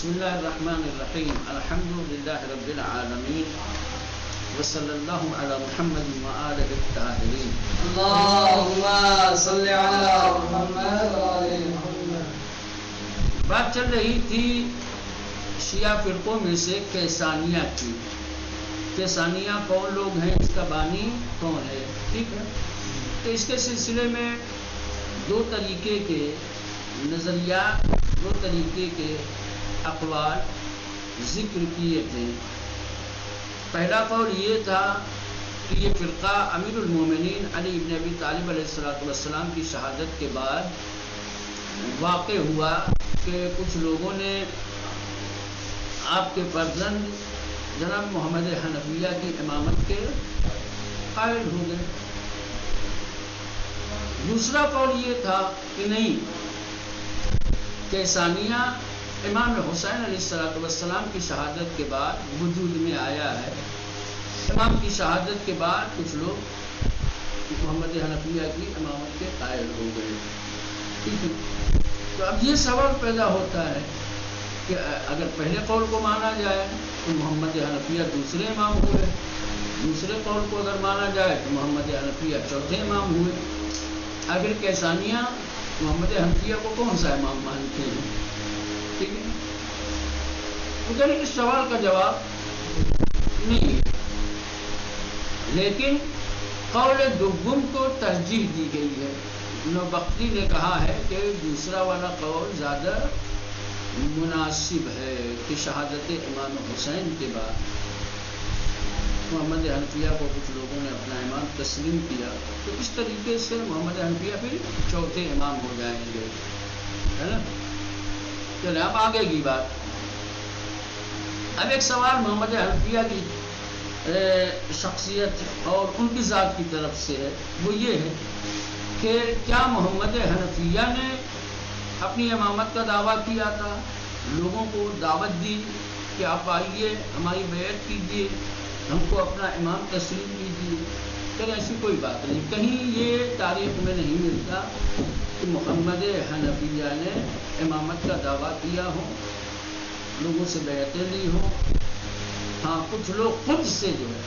بسم اللہ الرحمن الرحیم الحمد للہ رب العالمین وصلی اللہ علی محمد وآلہ الطاہرین اللہم صلی علی محمد وآلہ محمد۔ بات چل رہی تھی شیعہ فرقوں میں سے کیسانیہ کی۔ کیسانیہ کون لوگ ہیں، اس کا بانی کون ہے، ٹھیک ہے۔ تو اس کے سلسلے میں دو طریقے کے نظریات، دو طریقے کے اقوال ذکر کیے تھے۔ پہلا قول یہ تھا کہ یہ فرقہ امیر المومنین علی بن ابی طالب علیہ السلام کی شہادت کے بعد واقع ہوا کہ کچھ لوگوں نے آپ کے فرزند جناب محمد حنفیہ کی امامت کے قائل ہو گئے۔ دوسرا قول یہ تھا کہ نہیں، کیسانیہ امام حسین علیہ السلام کی شہادت کے بعد وجود میں آیا ہے۔ امام کی شہادت کے بعد کچھ لوگ محمد حنفیہ کی امامت کے قائل ہو گئے، ٹھیک ہے۔ تو اب یہ سوال پیدا ہوتا ہے کہ اگر پہلے قول کو مانا جائے تو محمد حنفیہ دوسرے امام ہوئے، دوسرے قول کو اگر مانا جائے تو محمد حنفیہ چوتھے امام ہوئے۔ اگر کیسانیہ محمد حنفیہ کو کون سا امام مانتے ہیں، ٹھیک ہے۔ ادھر اس سوال کا جواب نہیں ہے، لیکن قول دوم کو ترجیح دی گئی ہے۔ نوبختی نے کہا ہے کہ دوسرا والا قول زیادہ مناسب ہے کہ شہادت امام حسین کے بعد محمد حنفیہ کو کچھ لوگوں نے اپنا امام تسلیم کیا، تو اس طریقے سے محمد حنفیہ پھر چوتھے امام ہو جائیں گے، ہے نا۔ چلے اب آگے کی بات۔ اب ایک سوال محمد حنفیہ کی شخصیت اور ان کی ذات کی طرف سے ہے، وہ یہ ہے کہ کیا محمد حنفیہ نے اپنی امامت کا دعویٰ کیا تھا، لوگوں کو دعوت دی کہ آپ آئیے ہماری بیعت کیجیے، ہم کو اپنا امام تسلیم کیجیے؟ کہ ایسی کوئی بات نہیں، کہیں یہ تاریخ میں نہیں ملتا کہ محمد حنفیہ نے امامت کا دعویٰ کیا ہو، لوگوں سے بیعتیں لی ہوں۔ ہاں کچھ لوگ خود سے جو ہے،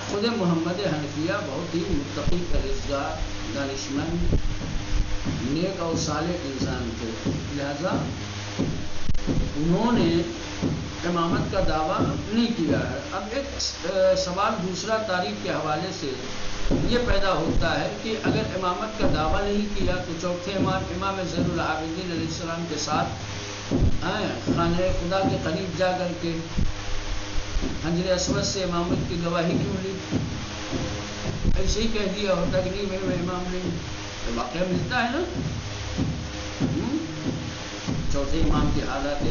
خود محمد حنفیہ بہت ہی متقی پرہیزگار دانشمند نیک اور صالح انسان تھے، لہذا انہوں نے امامت کا دعویٰ نہیں کیا ہے۔ اب ایک سوال دوسرا تاریخ کے حوالے سے یہ پیدا ہوتا ہے کہ اگر امامت کا دعویٰ نہیں کیا تو چوتھے امام زین العابدین علیہ السلام کے ساتھ خانہ خدا کے قریب جا کر کے حجر اسود سے امامت کی گواہی کیوں لی؟ ایسے ہی کہہ دیا ہوتا کہ نہیں میں امام نہیں، تو واقعہ ملتا ہے نا۔ چوتھے امام کی حالت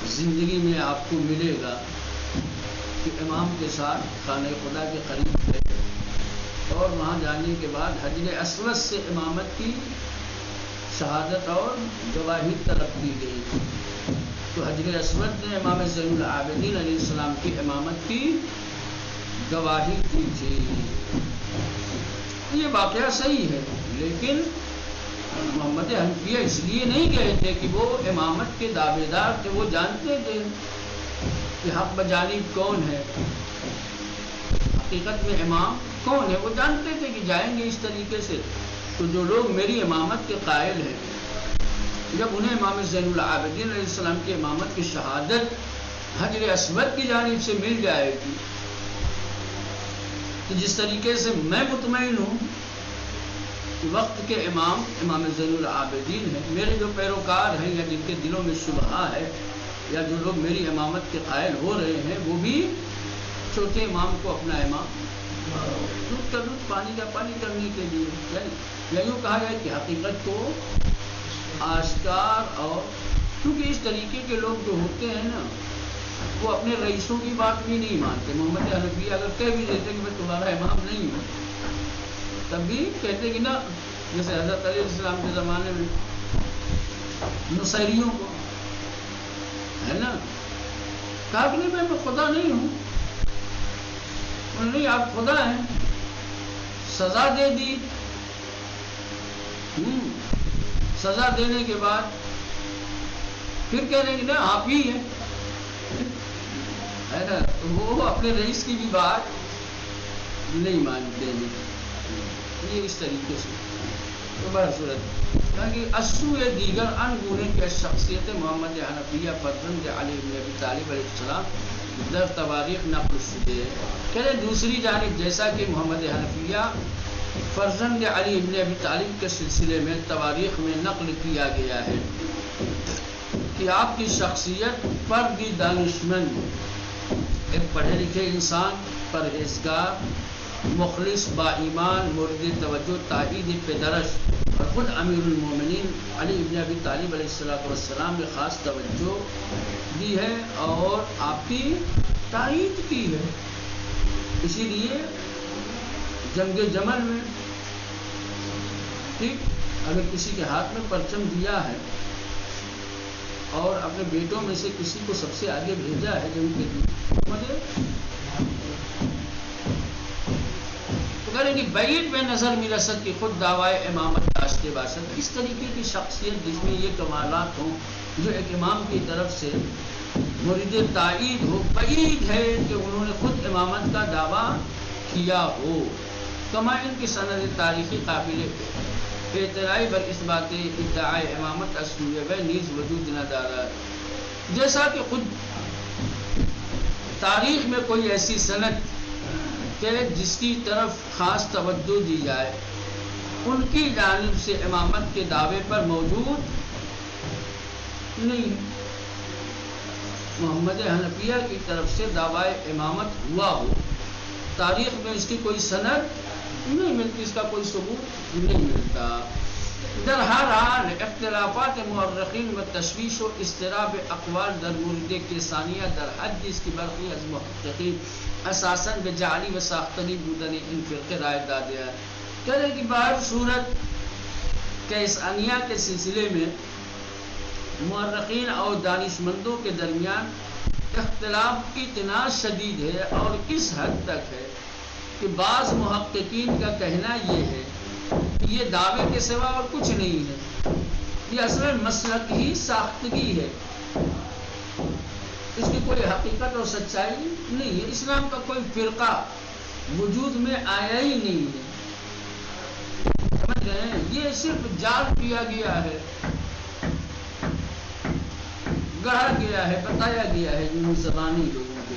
زندگی میں آپ کو ملے گا کہ امام کے ساتھ خانہ خدا کے قریب گئے اور وہاں جانے کے بعد حجر اسود سے امامت کی شہادت اور گواہی طلب کی گئی، تو حجر اسود نے امام زین العابدین علیہ السلام کی امامت کی گواہی دی تھی۔ یہ واقعہ صحیح ہے، لیکن محمد حنفیہ اس لیے نہیں کہے تھے کہ وہ امامت کے دعوے دار تھے، وہ جانتے تھے کہ حق بجانب کون ہے، حقیقت میں امام کون ہے، وہ جانتے تھے کہ جائیں گے اس طریقے سے۔ تو جو لوگ میری امامت کے قائل ہیں، جب انہیں امام زین العابدین علیہ السلام کی امامت کی شہادت حجر اسود کی جانب سے مل جائے گی، تو جس طریقے سے میں مطمئن ہوں کہ وقت کے امام زین العابدین ہیں، میرے جو پیروکار ہیں یا جن کے دلوں میں شبہہ ہے یا جو لوگ میری امامت کے قائل ہو رہے ہیں، وہ بھی چوتھے امام کو اپنا امام دودھ کا دودھ پانی کا پانی کرنے کے لیے، یا یوں کہا جائے کہ حقیقت کو آشکار، اور کیونکہ اس طریقے کے لوگ جو ہوتے ہیں نا، وہ اپنے رئیسوں کی بات بھی نہیں مانتے۔ محمد حنفیہ اگر کہہ بھی دیتے کہ میں تمہارا امام نہیں ہوں، تب بھی کہتے کہ نا، جیسے حضرت علیہ السلام کے زمانے میں نصیریوں کو ہے نا، کہا کہ نہیں میں خدا نہیں ہوں، نہیں آپ خدا ہیں، سزا دے دی۔ سزا دینے کے بعد پھر کہہ رہے ہیں نا آپ ہی ہیں، ہے نا؟ وہ اپنے رئیس کی بھی بات نہیں مانتے ہیں، یہ اس طریقے سے تو بڑا صورت کہ اسو دیگر ان گونے کی شخصیت محمد حنفیہ فرزند علی بن ابی طالب علیہ السلام در تواریخ نقل شدے کہ دوسری جانب جیسا کہ محمد حنفیہ فرزند علی بن ابی طالب کے سلسلے میں تواریخ میں نقل کیا گیا ہے کہ آپ کی شخصیت فردی دانشمند، ایک پڑھے لکھے انسان، پرہیزگار، مخلص، با ایمان، مورد توجہ، تائید پدرش، اور خود امیر المومنین علی بن ابی طالب علیہ السلام نے خاص توجہ دی ہے اور آپ کی تائید کی ہے۔ اسی لیے جنگ جمل میں ٹھیک اگر کسی کے ہاتھ میں پرچم دیا ہے اور اپنے بیٹوں میں سے کسی کو سب سے آگے بھیجا ہے جنگ کے لیے، مجھے کہ بعید بے نظر میرست کی خود دعوائے امامت داشتے باشد، اس طریقے کی شخصیت جس میں یہ کمالات ہوں جو ایک امام کی طرف سے مرید تائید ہو، بعید ہے کہ انہوں نے خود امامت کا دعویٰ کیا ہو۔ کما ان کی سند تاریخی قابل اعترائی بر اس بات ادعائے امامت اسویہ و نیز وجود نہ دارا، جیسا کہ خود تاریخ میں کوئی ایسی سند کہ جس کی طرف خاص توجہ دی جائے ان کی جانب سے امامت کے دعوے پر موجود نہیں۔ محمد حنفیہ کی طرف سے دعوی امامت ہوا ہو، تاریخ میں اس کی کوئی سند نہیں ملتی، اس کا کوئی ثبوت نہیں ملتا۔ در ہر حال اختلافات مورخین و تشویش و اضطراب اقوال در مورد کیسانیہ در حد اس کی برخی از محققین اساساً بجعلی و ساختگی بودن ان فرقے رائے دادے ہیں۔ کہہ رہے کہ باہر صورت کیسانیہ کے سلسلے میں مورخین اور دانشمندوں کے درمیان اختلاف اتنا شدید ہے اور اس حد تک ہے کہ بعض محققین کا کہنا یہ ہے کہ یہ دعوے کے سوا اور کچھ نہیں ہے، یہ اصل مسلک ہی ساختگی ہے، اس کی کوئی حقیقت اور سچائی نہیں ہے، اسلام کا کوئی فرقہ وجود میں آیا ہی نہیں ہے، سمجھ رہے ہیں؟ یہ صرف جال کیا گیا ہے، گڑھا گیا ہے، بتایا گیا ہے جن زبانی لوگوں کو۔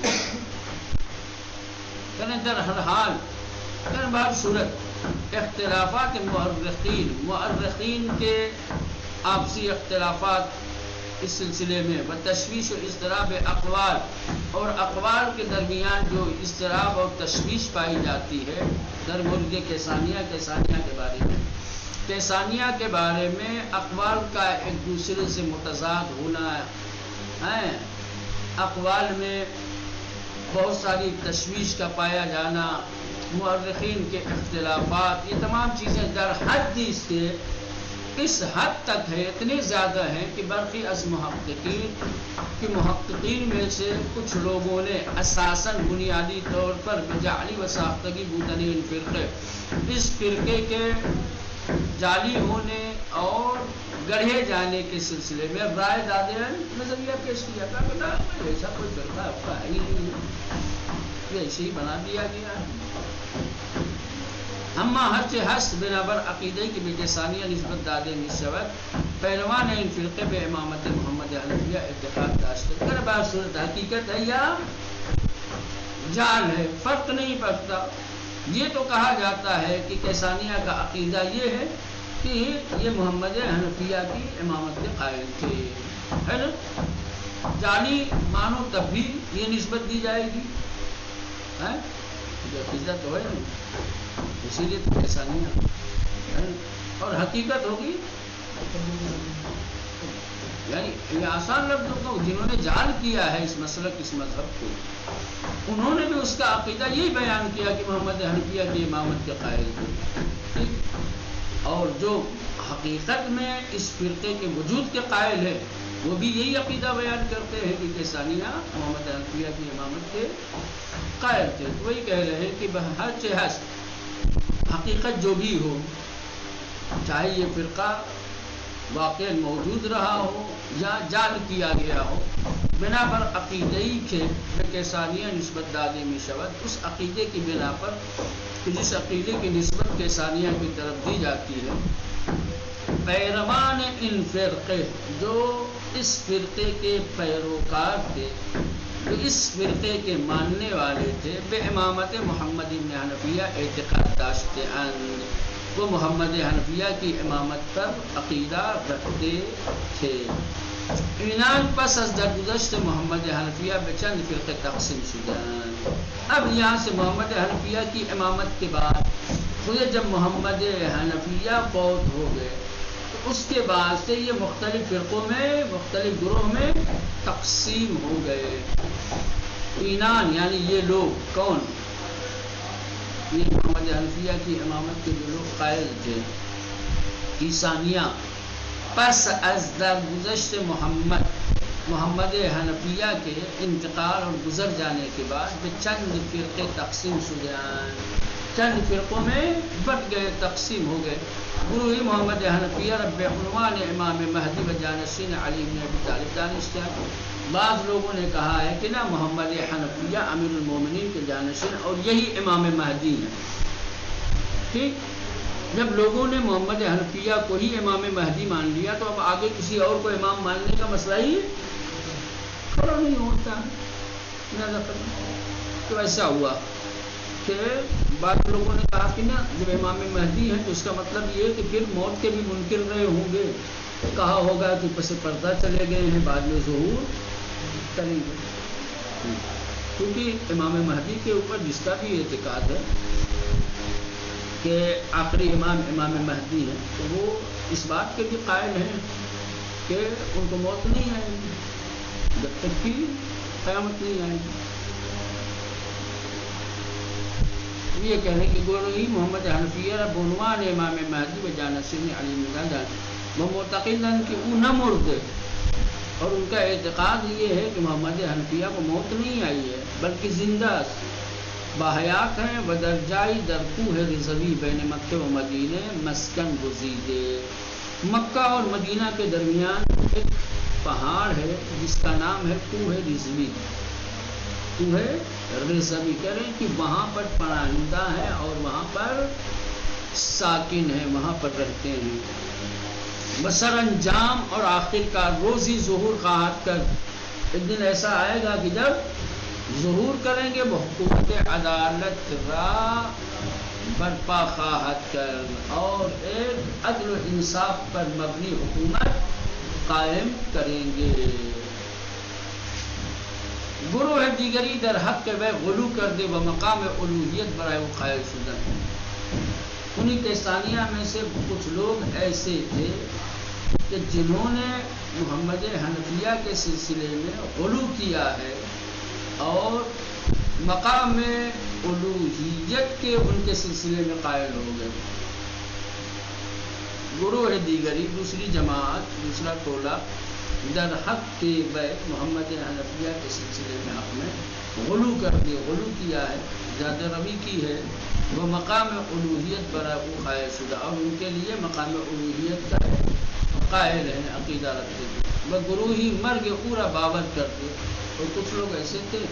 در ہر حال بہر صورت اختلافات مورخین کے آپسی اختلافات اس سلسلے میں و تشویش و اضطراب اقوال اور اقوال کے درمیان جو اضطراب اور تشویش پائی جاتی ہے در مورد کیسانیہ کے بارے میں، کیسانیہ کے بارے میں اقوال کا ایک دوسرے سے متضاد ہونا ہے، اقوال میں بہت ساری تشویش کا پایا جانا، مورخین کے اختلافات، یہ تمام چیزیں در حد اس کے اس حد تک ہے، اتنے زیادہ ہیں کہ برخی از محققین میں سے کچھ لوگوں نے اساساً بنیادی طور پر جعلی و ساختگی بودن ان فرقے، اس فرقے کے جعلی ہونے اور گڑھے جانے کے سلسلے میں رائے دادے نظریہ پیش کیا تھا کہ ایسا کوئی فرقہ آپ کا ہے ہی نہیں، یہ ایسے ہی بنا دیا گیا ہے۔ اما ہرچہ ہست بنابر عقیدے کی بےکیسانیہ نسبت دادے نشوت پیروان ان فرقے بے امامت محمد حنفیہ اعتقاد داشتے کر بار صورت حقیقت ہے یا جال ہے، فرق نہیں پڑتا۔ یہ تو کہا جاتا ہے کہ کیسانیہ کا عقیدہ یہ ہے کہ یہ محمد حنفیہ کی امامت کے قائل تھے، ہے نا؟ جعلی مانو تب بھی یہ نسبت دی جائے گی، جو عقیدہ تو ہے نا، اسی لیے تو کیسانیہ اور حقیقت ہوگی، یعنی یہ آسان لفظوں کو جنہوں نے جعل کیا ہے اس مسلک اس مذہب کو، انہوں نے بھی اس کا عقیدہ یہی بیان کیا کہ محمد حنفیہ کی امامت کے قائل تھے، اور جو حقیقت میں اس فرقے کے وجود کے قائل ہے وہ بھی یہی عقیدہ بیان کرتے ہیں کہ کیسانیہ محمد حنفیہ کی امامت کے قائل تھے۔ وہی کہہ رہے ہیں کہ ہر چہس حقیقت جو بھی ہو، چاہے یہ فرقہ واقع موجود رہا ہو یا جعل کیا گیا ہو، بنا پر عقیدئی کے کیسانیہ نسبت دادی میں شود، اس عقیدے کی بنا پر جس عقیدے کی نسبت کیسانیہ کی طرف دی جاتی ہے، پیروان ان فرقے جو اس فرقے کے پیروکار تھے، جو اس فرقے کے ماننے والے تھے، بے امامت محمد بن حنفیہ اعتقاد داشتے ہیں، وہ محمد حنفیہ کی امامت پر عقیدہ رکھتے تھے۔ اینان پس از درگذشت محمد حنفیہ بچند فرقے تقسیم شدند۔ اب یہاں سے محمد حنفیہ کی امامت کے بعد خود جب محمد حنفیہ فوت ہو گئے تو اس کے بعد سے یہ مختلف فرقوں میں، مختلف گروہ میں تقسیم ہو گئے۔ اینان یعنی یہ لوگ کون؟ یہ محمد حنفیہ کی امامت کے جو لوگ قائل تھے، عیسانیہ، پس از درگذشت محمد حنفیہ کے انتقال اور گزر جانے کے بعد چند فرقے تقسیم شدے ہیں، چند فرقوں میں بٹ گئے، تقسیم ہو گئے۔ گروہ محمد حنفیہ رب عنوان امام مہدی و جانشین علی بن ابی طالب دانشتے ہیں۔ بعض لوگوں نے کہا ہے کہ نا محمد حنفیہ امیر المومنین کے جانشین اور یہی امام مہدی ہیں۔ ٹھیک، جب لوگوں نے محمد حنفیہ کو ہی امام مہدی مان لیا تو اب آگے کسی اور کو امام ماننے کا مسئلہ ہی کھڑا نہیں ہوتا ہے۔ تو ایسا ہوا کہ بعض لوگوں نے کہا کہ نا جب امام مہدی ہیں تو اس کا مطلب یہ ہے کہ پھر موت کے بھی منکر رہے ہوں گے، کہا ہوگا کہ پس پردہ چلے گئے ہیں، بعد میں ظہور کریں گے، کیونکہ امام مہدی کے اوپر جس کا بھی اعتقاد ہے کہ آخری امام مہدی ہے تو وہ اس بات کے بھی قائل ہیں کہ ان کو موت نہیں آئے گی جب تک کہ قیامت نہیں آئے گی۔ یہ کہنے کی گوئی محمد حنفیہ رب عنوان امام مہدی و جانشین علی بن وہ معتقدن کہ وہ نہ مردے، اور ان کا اعتقاد یہ ہے کہ محمد حنفیہ کو موت نہیں آئی ہے بلکہ زندہ باحیات ہیں، و درجائی در کوہ رضوی بین مکہ و مدینہ مسکن گزیدے، مکہ اور مدینہ کے درمیان ایک پہاڑ ہے جس کا نام ہے کوہ رضوی، کوہ رضوی کریں کہ وہاں پر پناہندہ ہے اور وہاں پر ساکن ہے، وہاں پر رہتے ہیں۔ بسر انجام اور آخر کا روزی ظہور خواہد کر، ایک دن ایسا آئے گا کہ جب ظہور کریں گے وہ حکومت عدالت را برپا خواہد کر، اور ایک عدل و انصاف پر مبنی حکومت قائم کریں گے۔ گروہ دیگری در حق کے وہ غلو کر دے و مقام الوہیت برائے وہ قائل شدہ۔ انہی کیسانیہ میں سے کچھ لوگ ایسے تھے کہ جنہوں نے محمد حنفیہ کے سلسلے میں غلو کیا ہے اور مقام الوہیت کے ان کے سلسلے میں قائل ہو گئے۔ گروہ دیگری دوسری جماعت، دوسرا ٹولہ در حق کے بیت محمد حنفیہ کے سلسلے میں حق میں غلو کر دے، غلو کیا ہے، زیادہ روی کی ہے، وہ مقام الوہیت برائے وہ قائل شدہ، اور ان کے لیے مقام الوہیت کا قائل ہیں، عقیدہ رکھتے تھے۔ وہ گروہی مرگ پورا باور کرتے، اور کچھ لوگ ایسے تھے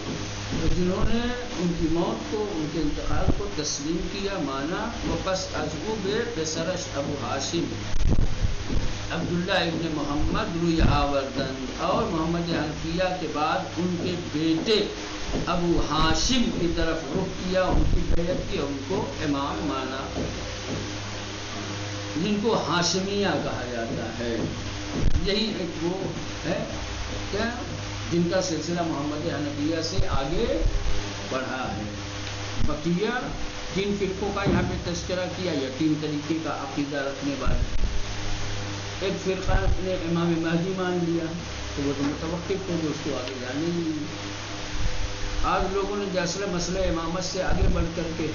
جنہوں نے ان کی موت کو، ان کے انتقال کو تسلیم کیا، مانا۔ وہ پس از او بے پسرش ابو ہاشم عبداللہ ابن محمد روی آوردن، اور محمد حنفیہ کے بعد ان کے بیٹے ابو ہاشم کی طرف رخ کیا، ان کی بیعت کی، ان کو امام مانا، جن کو ہاشمیہ کہا جاتا ہے۔ یہی ایک وہ ہے کیا جن کا سلسلہ محمد حنفیہ سے آگے بڑھا ہے۔ بقیہ تین فرقوں کا یہاں پہ تذکرہ کیا، یا تین طریقے کا عقیدہ رکھنے والے۔ ایک فرقہ نے امام مہدی مان لیا تو وہ تو متوقف ہو جو اس کو آگے جانے ہی نہیں۔ آج لوگوں نے جیسے مسئلہ امامت سے آگے بڑھ کر کے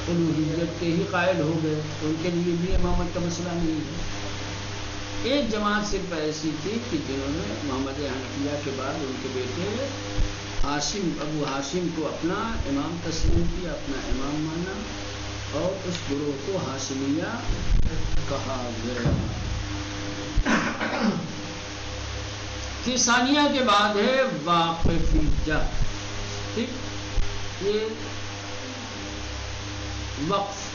الوہیت کے ہی قائل ہو گئے، تو ان کے لیے بھی امامت کا مسئلہ نہیں ہے۔ ایک جماعت صرف ایسی تھی کہ جنہوں نے محمد حنفیہ کے بعد ان کے بیٹے ہاشم، ابو ہاشم کو اپنا امام تسلیم کیا، اپنا امام مانا، اور اس گروہ کو ہاشمیہ کہا گیا۔ پھر ثانیہ کے بعد ہے واقفیہ. ٹھیک، یہ وقف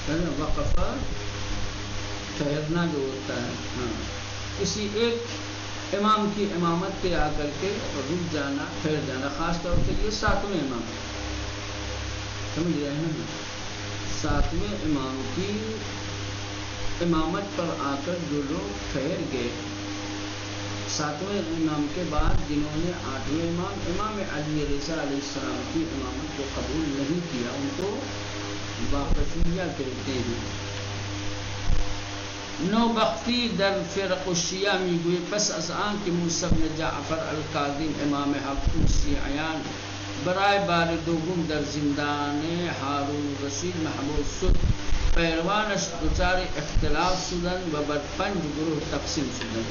ہے نا، وقفہ ٹھہرنا جو ہوتا ہے. ہاں، کسی ایک امام کی امامت پہ آ کر کے رک جانا، ٹھہر جانا. خاص طور سے یہ 7ویں امام، سمجھ رہے ہیں نا، 7ویں امام کی امامت پر آ کر جو لوگ ٹھہر گئے، 7ویں امام کے بعد جنہوں نے 8ویں امام علی رضا علیہ السلام کی امامت کو قبول نہیں کیا، ان کو واقفیہ کہتے ہیں. نو وقفی در فرق الشیعہ میگوی پس از آن که موسی بن جعفر الکاظم امام حق شیعیان برای بار دوم در زندان هارون رشید محبوس شد، پیروانش دچار اختلاف شدند و بر 5 گروه تقسیم شدند.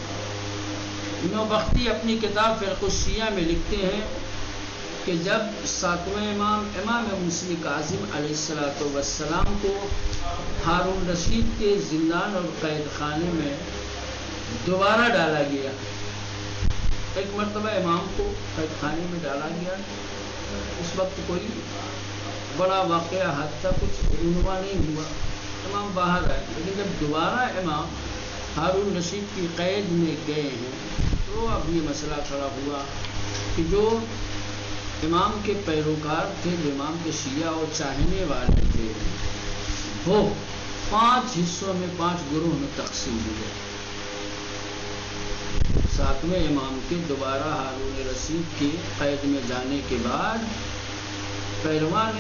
نو وقتی اپنی کتاب فرق الشیعہ میں لکھتے ہیں کہ جب 7ویں امام موسی کاظم علیہ السلام کو ہارون رشید کے زندان اور قید خانے میں دوبارہ ڈالا گیا، ایک مرتبہ امام کو قید خانے میں ڈالا گیا، اس وقت کوئی بڑا واقعہ حادثہ کچھ رونما نہیں ہوا، امام باہر آئے. لیکن جب دوبارہ امام ہارون رشید کی قید میں گئے ہیں تو اب یہ مسئلہ کھڑا ہوا کہ جو امام کے پیروکار تھے، جو امام کے شیعہ اور چاہنے والے تھے، وہ 5 حصوں میں 5 گروہ میں تقسیم ہوئے. 7ویں امام کے دوبارہ ہارون رشید کی قید میں جانے کے بعد پیروان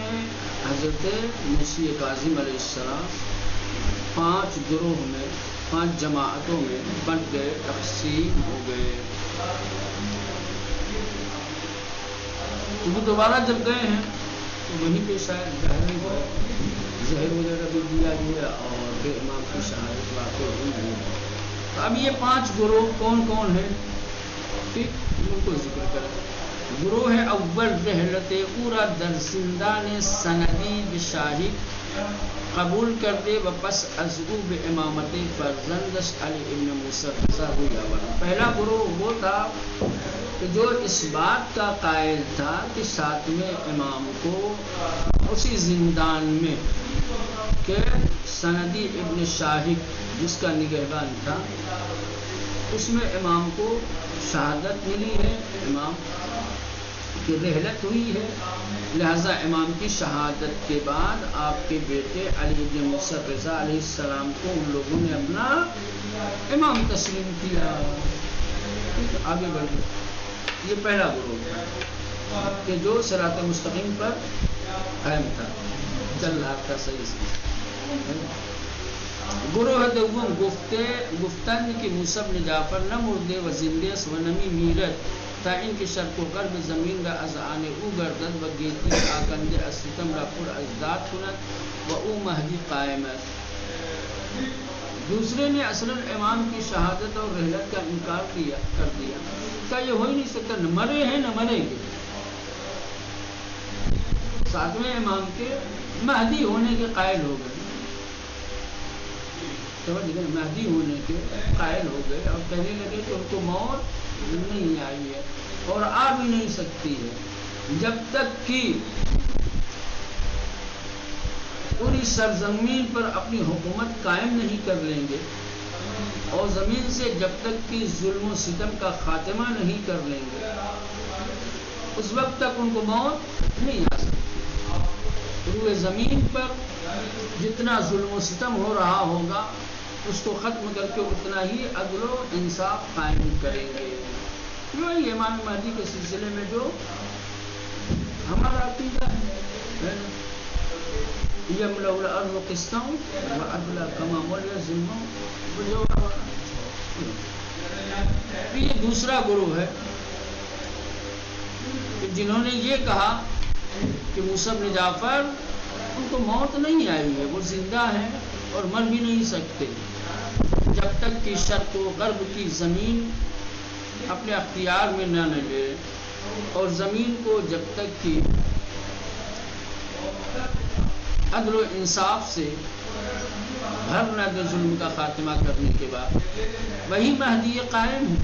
حضرت موسی کاظم علیہ السلام 5 گروہ میں 5 جماعتوں میں بٹ گئے، تقسیم ہو گئے. کیونکہ دوبارہ جب گئے ہیں تو وہیں پہ شاید زہر وغیرہ بھی دیا گیا اور پھر امام کی شہادت واقع ہوئی ہے. تو اب یہ 5 گروہ کون کون ہیں؟ ٹھیک، ان کو ذکر کریں. گروہ اول رحلت اورا در زندان سندی بشاہد قبول کر دے و پس از او به امامت فرزندش علی ابن موسی رضا ہوئی. پہلا گروہ وہ تھا کہ جو اس بات کا قائل تھا کہ 7ویں امام کو اسی زندان میں کہ سندی ابن شاہد جس کا نگہبان تھا، اس میں امام کو شہادت ملی ہے، امام کی رحلت ہوئی ہے، لہذا امام کی شہادت کے بعد آپ کے بیٹے علی بن موسی رضا علیہ السلام کو ان لوگوں نے اپنا امام تسلیم کیا. آگے بڑھ گئے. یہ پہلا گروہ کہ جو صراط مستقیم پر قائم تھا، چل رہا تھا صحیح سے. گروہ دوم گفتن کہ موسی بن جعفر نہ مردے و زندے و نمی میرت تا ان کے شرق و غرب زمین را از آن او گردد و گیتی آکنده از ستم را پر از داد کند و او مہدی قائم است. دوسرے نے اصلا امام کی شہادت اور رحلت کا انکار کر دیا، کہ یہ ہو ہی نہیں سکتا، نہ مرے ہیں نہ مریں گے. 7ویں امام کے مہدی ہونے کے قائل ہو گئے، سمجھ گئے، مہدی ہونے کے قائل ہو گئے اور کہنے لگے کہ ان کو موت نہیں آئی ہے اور آ بھی نہیں سکتی ہے جب تک کہ پوری سرزمین پر اپنی حکومت قائم نہیں کر لیں گے اور زمین سے جب تک کہ ظلم و ستم کا خاتمہ نہیں کر لیں گے اس وقت تک ان کو موت نہیں آ سکتی. روئے زمین پر جتنا ظلم و ستم ہو رہا ہوگا اس کو ختم کر کے اتنا ہی عدل و انصاف قائم کریں گے. یہی امام مہدی کے سلسلے میں جو ہمارا عقیدہ ہے، یملأ الارض قسطا وعدلا کما ملئ الظلم والجور. یہ دوسرا گروہ ہے کہ جنہوں نے یہ کہا کہ موسی بن جعفر ان کو موت نہیں آئی ہے، وہ زندہ ہیں اور مر بھی نہیں سکتے جب تک کہ شرق و غرب کی زمین اپنے اختیار میں نہ لے، اور زمین کو جب تک کہ عدل و انصاف سے بھر نہ دے ظلم کا خاتمہ کرنے کے بعد، وہی مہدی قائم ہے۔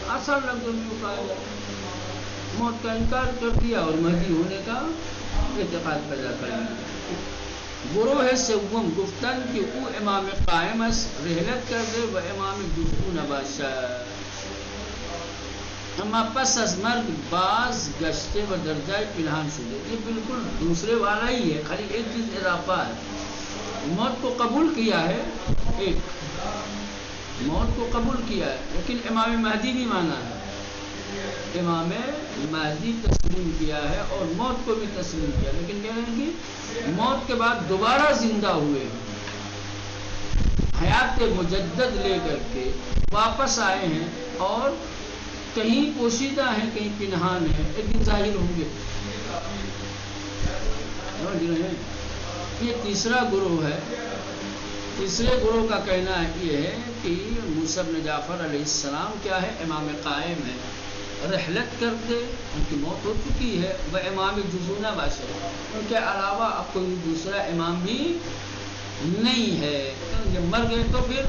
آسان لفظوں میں کہا جائے، موت کا انکار کر دیا اور مہدی ہونے کا اعتقاد پیدا کر دیا۔ گروہ سوم گفتن کہ او امام قائم اس رحلت کر دے و امام جزو نباشد، اما پس از مرگ باز گشتے و درجہ پنہان شدے۔ یہ بالکل دوسرے والا ہی ہے، خالی ایک چیز اضافہ ہے، موت کو قبول کیا ہے، ایک موت کو قبول کیا ہے لیکن امام مہدی بھی مانا ہے، امام مہدی تسلیم کیا ہے اور موت کو بھی تسلیم کیا، لیکن کہہ رہے ہیں کہ موت کے بعد دوبارہ زندہ ہوئے ہیں، حیات مجدد لے کر کے واپس آئے ہیں اور کہیں پوشیدہ ہیں کہیں پنہان ہیں، ایک دن ظاہر ہوں گے۔ یہ تیسرا گروہ ہے۔ تیسرے گروہ کا کہنا یہ ہے کہ موسیٰ بن جعفر علیہ السلام کیا ہے، امام قائم ہے، رحلت کرتے، ان کی موت ہو چکی ہے، وہ امام جزو نباشد، ان کے علاوہ اب کوئی دوسرا امام بھی نہیں ہے، جب مر گئے تو پھر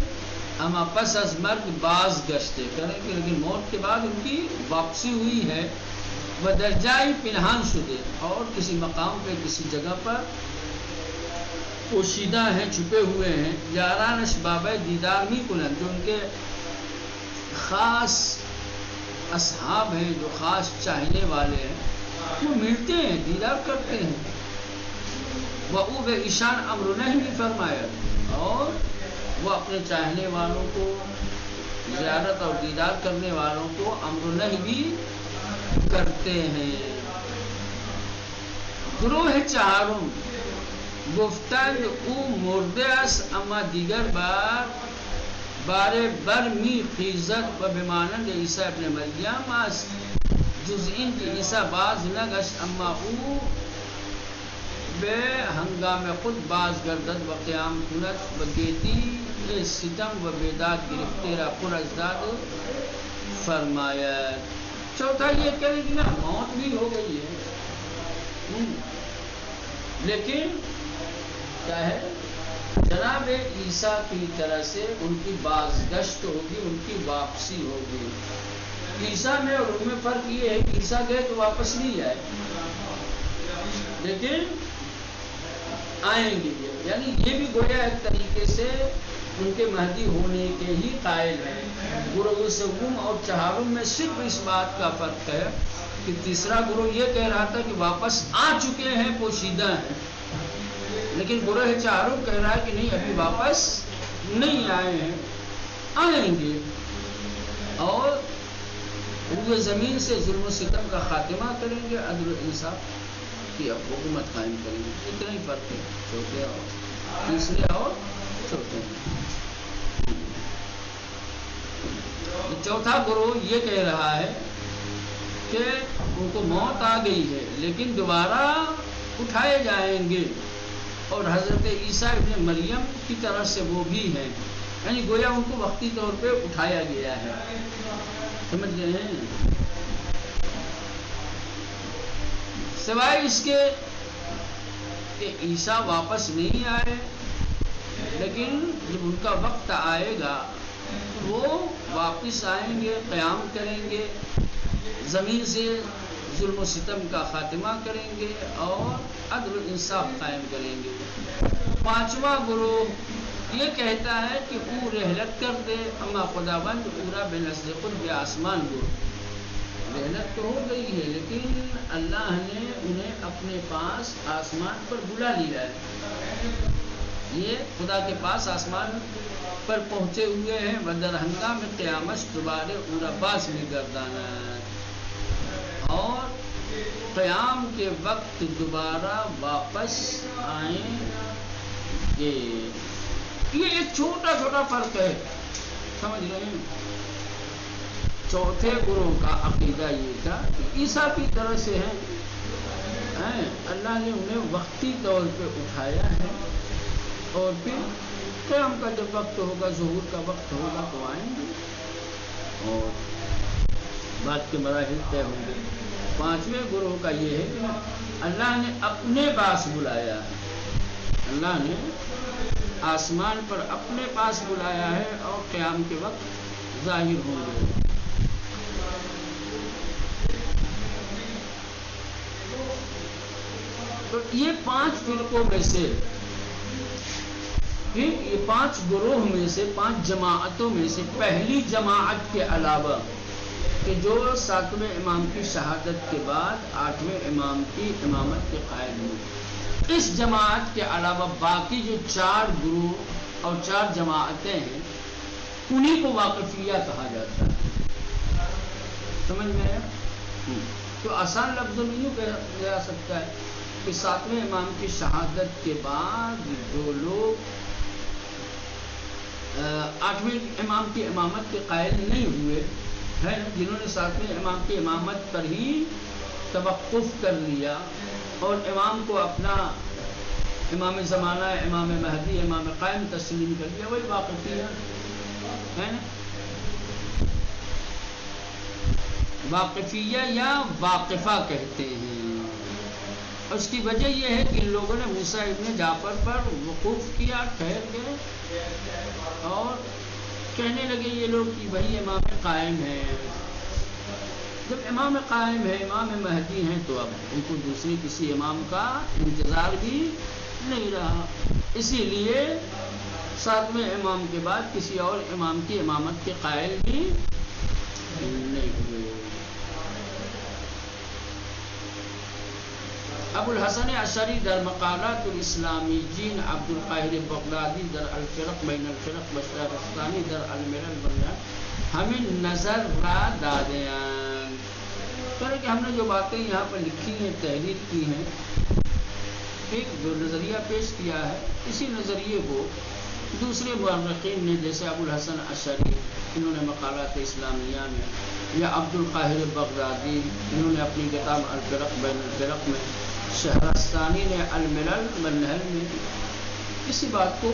اما پس از مرگ باز گشتے کریں کہ لیکن موت کے بعد ان کی واپسی ہوئی ہے، وہ درجائی پنہان شدے، اور کسی مقام پہ کسی جگہ پر پوشیدہ ہیں، چھپے ہوئے ہیں، یاران اشباب دیدار می کنند، جو ان کے خاص اصحاب ہیں، جو خاص چاہنے والے ہیں، وہ ملتے ہیں، دیدار کرتے ہیں۔ وَأُوْ بِإِشَانْ امر نہیں بھی فرمایا، اور وہ اپنے چاہنے والوں کو زیارت اور دیدار کرنے والوں کو امر نہیں بھی کرتے ہیں۔ گروہ چہارم گفتند او مرده است اما دیگر بار می خیزد و بمانند عیسی ابن مریم است، جز این که عیسی باز نگشت اما او به هنگام خود باز گردد و قیام کند و گیتی ستم و بیداد گرفته را پر از داد فرماید۔ چوتھا یہ کہے کہ نا موت بھی ہو گئی ہے لیکن کیا ہے، جناب عیسیٰ کی طرح سے ان کی بازگشت ہوگی، ان کی واپسی ہوگی۔ عیسیٰ میں اور ان میں فرق یہ ہے کہ عیسیٰ گئے تو واپس نہیں آئے لیکن آئیں گے، یعنی یہ بھی گویا ایک طریقے سے ان کے مہدی ہونے کے ہی قائل ہیں۔ گروہ سوم اور چہارم میں صرف اس بات کا فرق ہے کہ تیسرا گروہ یہ کہہ رہا تھا کہ واپس آ چکے ہیں، پوشیدہ ہیں، لیکن گروہ چہارم کہہ رہا ہے کہ نہیں، ابھی واپس نہیں آئے ہیں، آئیں گے، اور وہ زمین سے ظلم و ستم کا خاتمہ کریں گے، عدل و انصاف کی حکومت قائم کریں گے۔ اتنا ہی فرق ہے، چھوٹے اور تیسرے اور چھوٹے۔ چوتھا گروہ یہ کہہ رہا ہے کہ ان کو موت آ گئی ہے لیکن دوبارہ اٹھائے جائیں گے، اور حضرت عیسیٰ ابن مریم کی طرح سے وہ بھی ہیں، یعنی گویا ان کو وقتی طور پہ اٹھایا گیا ہے۔ سمجھ گئے ہیں؟ سوائے اس کے کہ عیسیٰ واپس نہیں آئے، لیکن جب ان کا وقت آئے گا وہ واپس آئیں گے، قیام کریں گے، زمین سے ظلم و ستم کا خاتمہ کریں گے اور عدل و انصاف قائم کریں گے۔ پانچواں گروہ یہ کہتا ہے کہ او رحلت کر دے اما خداوند پورا بے نزد خود بے آسمان گو، رحلت تو ہو گئی ہے لیکن اللہ نے انہیں اپنے پاس آسمان پر بلا لیا ہے، یہ خدا کے پاس آسمان پر پہنچے ہوئے ہیں، ودر ہنگام قیامت دوبارے اورا باز میں گردانا، اور قیام کے وقت دوبارہ واپس آئیں گے۔ یہ ایک چھوٹا چھوٹا فرق ہے، سمجھ رہے ہیں؟ چوتھے گروہ کا عقیدہ یہ تھا کہ عیسیٰ کی طرح سے ہیں، اللہ نے انہیں وقتی طور پہ اٹھایا ہے اور پھر قیام کا جب وقت ہوگا، ظہور کا وقت ہوگا تو آئیں گے اور بات کے مراحل طے ہوں گے۔ پانچویں گروہ کا یہ ہے کہ اللہ نے اپنے پاس بلایا ہے، اللہ نے آسمان پر اپنے پاس بلایا ہے اور قیام کے وقت ظاہر ہوں گے۔ تو یہ 5 فرقوں میں سے، یہ 5 گروہ میں سے، 5 جماعتوں میں سے پہلی جماعت کے علاوہ کہ جو 7ویں امام کی شہادت کے بعد 8ویں امام کی امامت کے قائل ہوئے، اس جماعت کے علاوہ باقی جو 4 گروہ اور 4 جماعتیں ہیں انہیں کو واقفیہ کہا جاتا ہے۔ سمجھ میں آیا؟ تو آسان لفظوں میں یوں کہا جا سکتا ہے کہ 7ویں امام کی شہادت کے بعد جو لوگ 8ویں امام کی امامت کے قائل نہیں ہوئے ہیں، جنہوں نے 7ویں امام کی امامت پر ہی توقف کر لیا اور امام کو اپنا امام زمانہ، امام مہدی، امام قائم تسلیم کر لیا، وہی واقفیہ ہے نا؟ واقفیہ یا واقفہ کہتے ہیں۔ اور اس کی وجہ یہ ہے کہ ان لوگوں نے موسیٰ ابن جعفر پر وقوف کیا، ٹھہر گئے اور کہنے لگے یہ لوگ کہ وہی امام قائم ہے۔ جب امام قائم ہے، امام مہدی ہیں، تو اب ان کو دوسرے کسی امام کا انتظار بھی نہیں رہا، اسی لیے 7ویں امام کے بعد کسی اور امام کی امامت کے قائل بھی نہیں ہوئے۔ ابو الحسن اشعری در مقالات الاسلامیین، عبد القاہر بغدادی در الفرق بین الفرق، بشارستانی در الملل والنہج ہمیں نظر را دادیاں، کہ ہم نے جو باتیں یہاں پر لکھی ہیں، تحریر کی ہیں، ایک جو نظریہ پیش کیا ہے، اسی نظریے کو دوسرے مورخین نے، جیسے ابو الحسن اشعری، انہوں نے مقالات اسلامیہ میں، یا عبد القاہر بغدادی، انہوں نے اپنی کتاب الفرق بین الفرق میں، شہرستانی نے الملل والنہج میں اسی بات کو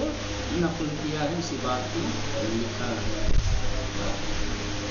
نقل کیا ہے، اسی بات کو لکھا ہے۔